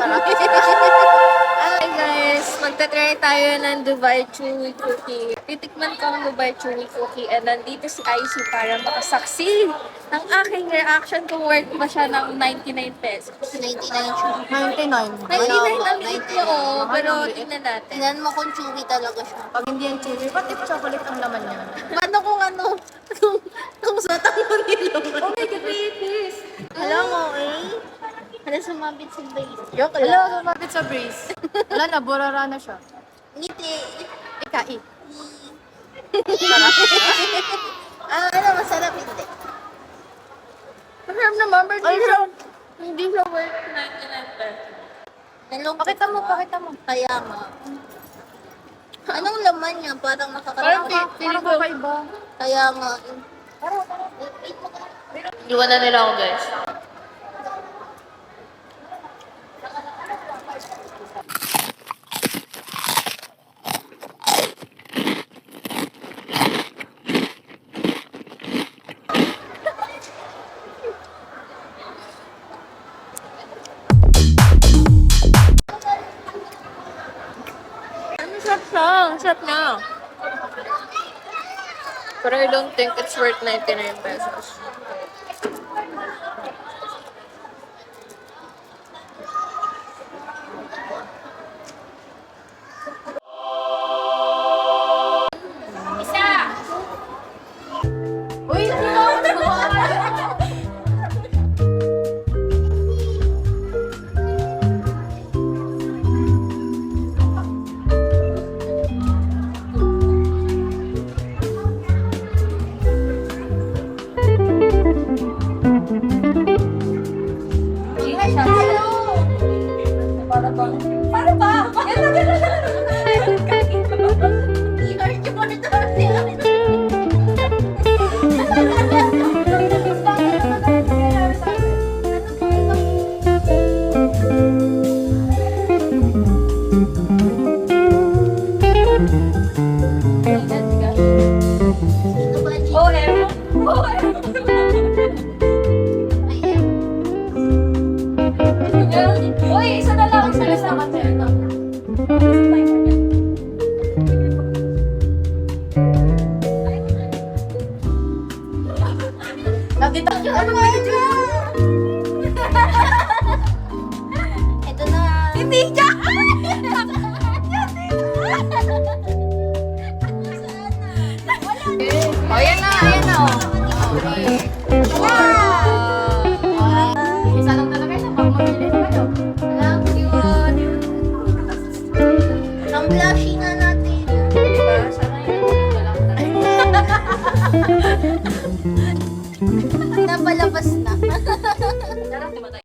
masarap. Hi guys! Magta-try tayo ng Dubai Chewy Cookie. Titikman ko ang Dubai Chewy Cookie and nandito si IC para makasaksi ng aking reaction kung worth ba siya ng 99 pesos. 99 siya. 99 99. ang liit niya oh, pero tingnan natin. Tingnan mo kung chewy talaga siya. Pag hindi yan chewy, pati chocolate ang laman niya. Paano kung ano? Kung satang mo nilong. Oh my God, wait this! Alam mo eh. Ano sumabit sa base? Joke Hello, lang. lumapit sa brace. Wala na, burara na siya. Ngiti. Ikai. Ano, masarap hindi. Masarap naman, but hindi siya worth 99 pesos. Nalungkot Pakita mo, ka. pakita mo. Kaya nga. Anong laman niya? Parang Parang nakakatawa. Parang kakaiba. Kaya nga. Iwan na nila ako guys. Ano sarap siya? Ang sarap niya. But I don't think it's worth 99 pesos. Uy, Para ba? I-heart yung mga dati. Sino ba? Oh, ewan. Oh, ewan. Uy, isa na lang. Isa na sa kanila. nandito. Ano ba ito? Ito na. Hindi siya! Oh, yan na, ayan na. Isa lang talaga yun. Pag mamili kayo. Love you. Ang blushing na natin. Diba? Sana yun. Napalabas na. Sarap, diba?